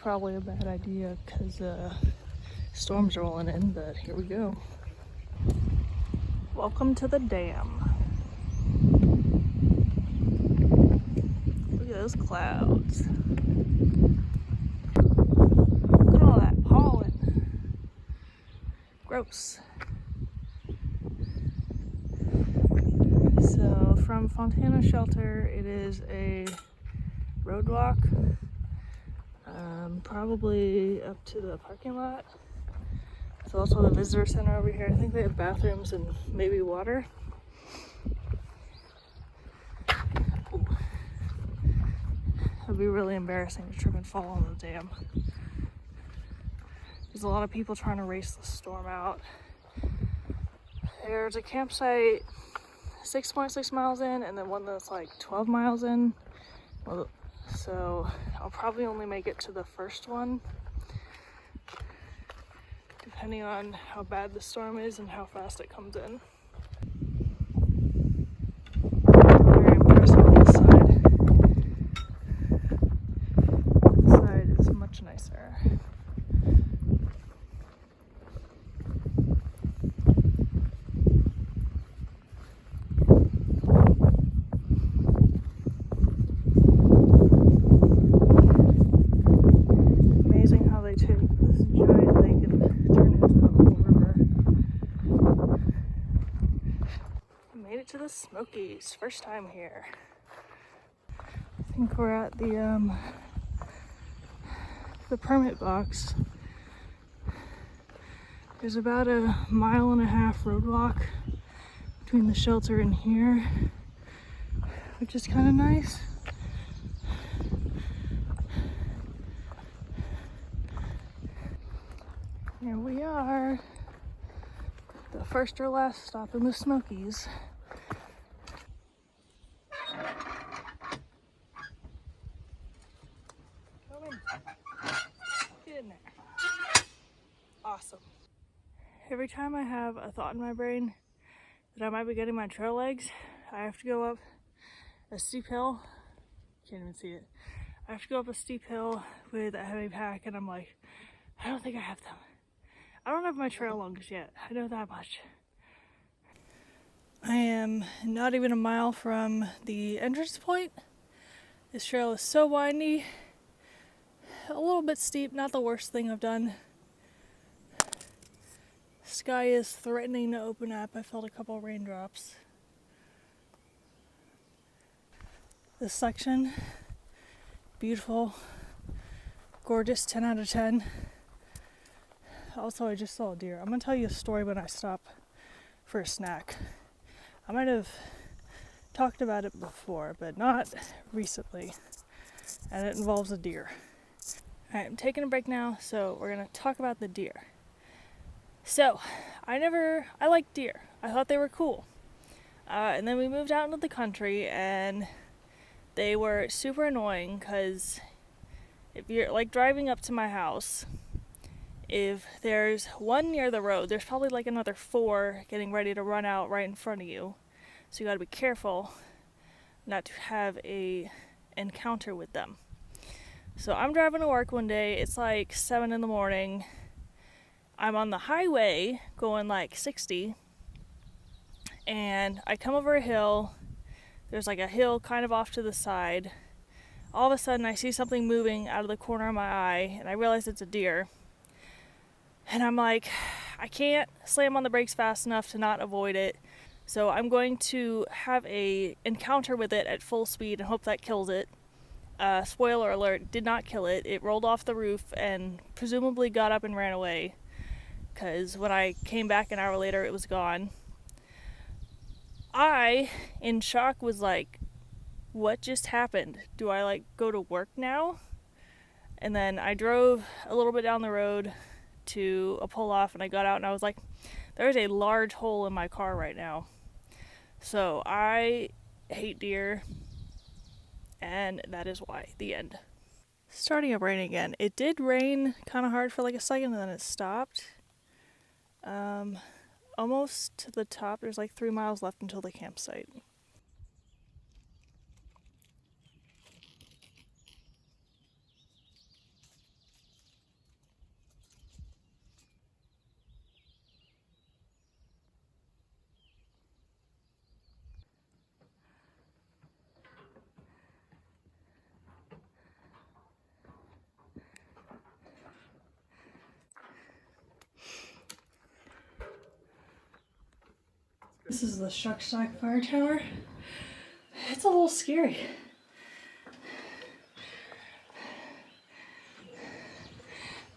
probably a bad idea because storm's rolling in, but here we go. Welcome to the dam. Look at those clouds. Look at all that pollen. Gross. So from Fontana Shelter, it is a road walk, probably up to the parking lot. There's also the visitor center over here. I think they have bathrooms and maybe water. Ooh. It would be really embarrassing to trip and fall on the dam. There's a lot of people trying to race the storm out. There's a campsite 6.6 miles in and then one that's like 12 miles in. Well, so I'll probably only make it to the first one, depending on how bad the storm is and how fast it comes in. Very impressive on this side. This side is much nicer. To the Smokies, first time here. I think we're at the permit box. There's about a 1.5 mile road walk between the shelter and here, which is kind of nice. Here we are, the first or last stop in the Smokies. Get in there. Awesome. Every time I have a thought in my brain that I might be getting my trail legs, I have to go up a steep hill. Can't even see it. I have to go up a steep hill with a heavy pack, and I'm like, I don't think I have them. I don't have my trail lungs yet. I know that much. I am not even a mile from the entrance point. This trail is so windy. A little bit steep, not the worst thing I've done. Sky is threatening to open up. I felt a couple raindrops. This section, beautiful, gorgeous, 10 out of 10. Also, I just saw a deer. I'm gonna tell you a story when I stop for a snack. I might have talked about it before, but not recently. And it involves a deer. Alright, I'm taking a break now, so we're gonna talk about the deer. So, I liked deer. I thought they were cool. And then we moved out into the country, and they were super annoying, because if you're like driving up to my house, if there's one near the road, there's probably like another 4 getting ready to run out right in front of you. So you gotta be careful not to have a encounter with them. So I'm driving to work one day, it's like 7 in the morning. I'm on the highway going like 60, and I come over a hill. There's like a hill kind of off to the side. All of a sudden I see something moving out of the corner of my eye, and I realize it's a deer. And I'm like, I can't slam on the brakes fast enough to not avoid it. So I'm going to have a encounter with it at full speed and hope that kills it. Spoiler alert, did not kill it. It rolled off the roof and presumably got up and ran away, because when I came back an hour later, it was gone. I, in shock, was like, what just happened? Do I like go to work now? And then I drove a little bit down the road to a pull off, and I got out and I was like, there's a large hole in my car right now. So I hate deer, and that is why. The end. Starting up raining again. It did rain kind of hard for like a second, and then it stopped. Almost to the top. There's like 3 miles left until the campsite. This is the Shuckstack Fire Tower. It's a little scary.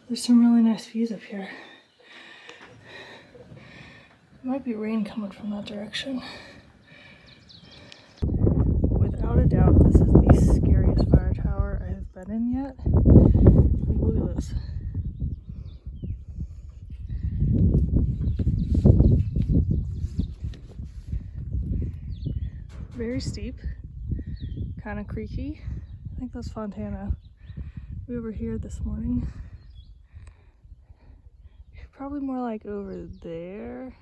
There's some really nice views up here. There might be rain coming from that direction. Without a doubt, this is the scariest fire tower I have been in yet. Like, look at this. Very steep, kind of creaky. I think that's Fontana. We were here this morning. Probably more like over there.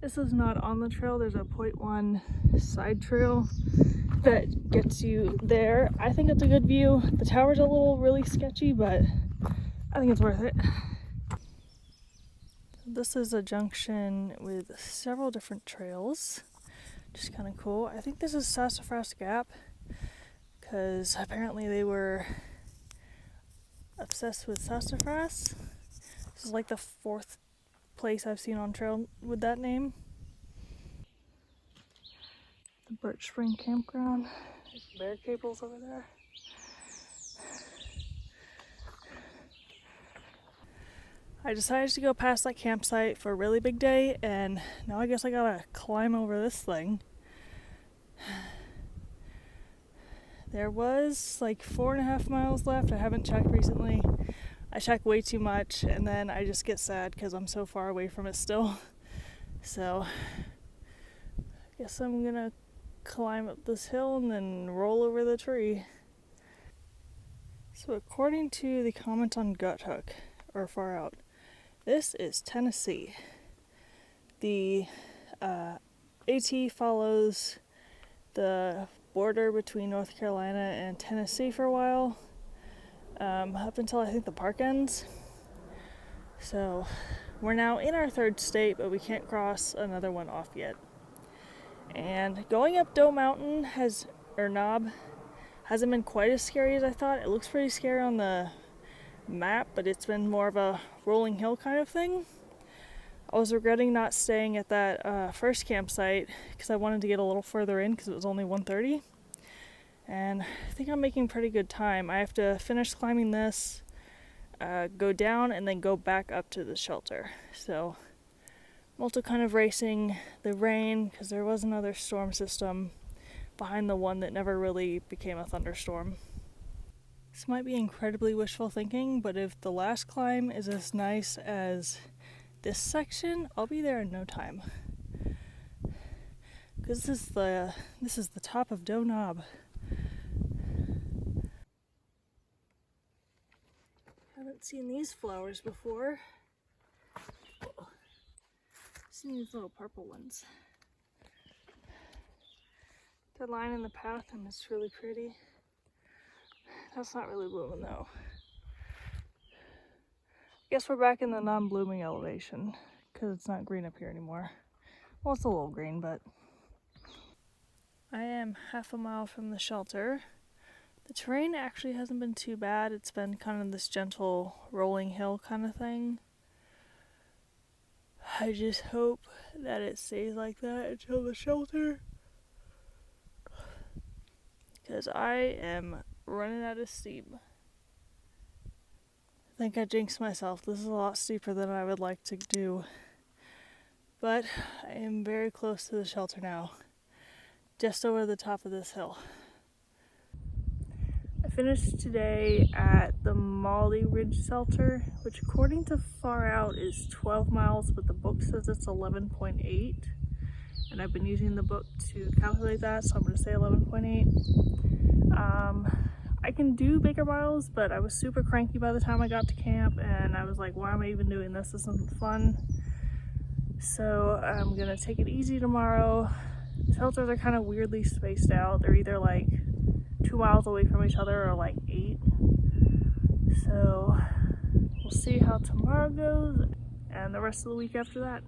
This is not on the trail. There's a 0.1 side trail that gets you there. I think it's a good view. The tower's a little really sketchy, but I think it's worth it. This is a junction with several different trails, which is kind of cool. I think this is Sassafras Gap because apparently they were obsessed with sassafras. This is like the 4th place I've seen on trail with that name. The Birch Spring Campground. There's bear cables over there. I decided to go past that campsite for a really big day, and now I guess I gotta climb over this thing. There was like 4.5 miles left. I haven't checked recently. I check way too much and then I just get sad because I'm so far away from it still. So I guess I'm gonna climb up this hill and then roll over the tree. So according to the comment on Gut Hook, or Far Out, this is Tennessee. The AT follows the border between North Carolina and Tennessee for a while, up until I think the park ends. So we're now in our 3rd state, but we can't cross another one off yet. And going up Doe Mountain Knob hasn't been quite as scary as I thought. It looks pretty scary on the map, but it's been more of a rolling hill kind of thing. I was regretting not staying at that first campsite because I wanted to get a little further in because it was only 1:30. And I think I'm making pretty good time. I have to finish climbing this, go down, and then go back up to the shelter. So I'm also kind of racing the rain because there was another storm system behind the one that never really became a thunderstorm. This might be incredibly wishful thinking, but if the last climb is as nice as this section, I'll be there in no time. Because this is the top of Doe Knob. Haven't seen these flowers before. Oh, seen these little purple ones. They're lining the path and it's really pretty. That's not really blooming though. Guess we're back in the non-blooming elevation because it's not green up here anymore. Well, it's a little green, but I am half a mile from the shelter. The terrain actually hasn't been too bad. It's been kind of this gentle rolling hill kind of thing. I just hope that it stays like that until the shelter, because I am running out of steam. I think I jinxed myself. This is a lot steeper than I would like to do. But I am very close to the shelter now. Just over the top of this hill. I finished today at the Mollies Ridge Shelter, which according to Far Out is 12 miles, but the book says it's 11.8. And I've been using the book to calculate that, so I'm going to say 11.8. I can do bigger miles, but I was super cranky by the time I got to camp, and I was like, why am I even doing this? This isn't fun. So I'm gonna take it easy tomorrow. The shelters are kind of weirdly spaced out. They're either like 2 miles away from each other or like 8. So we'll see how tomorrow goes and the rest of the week after that.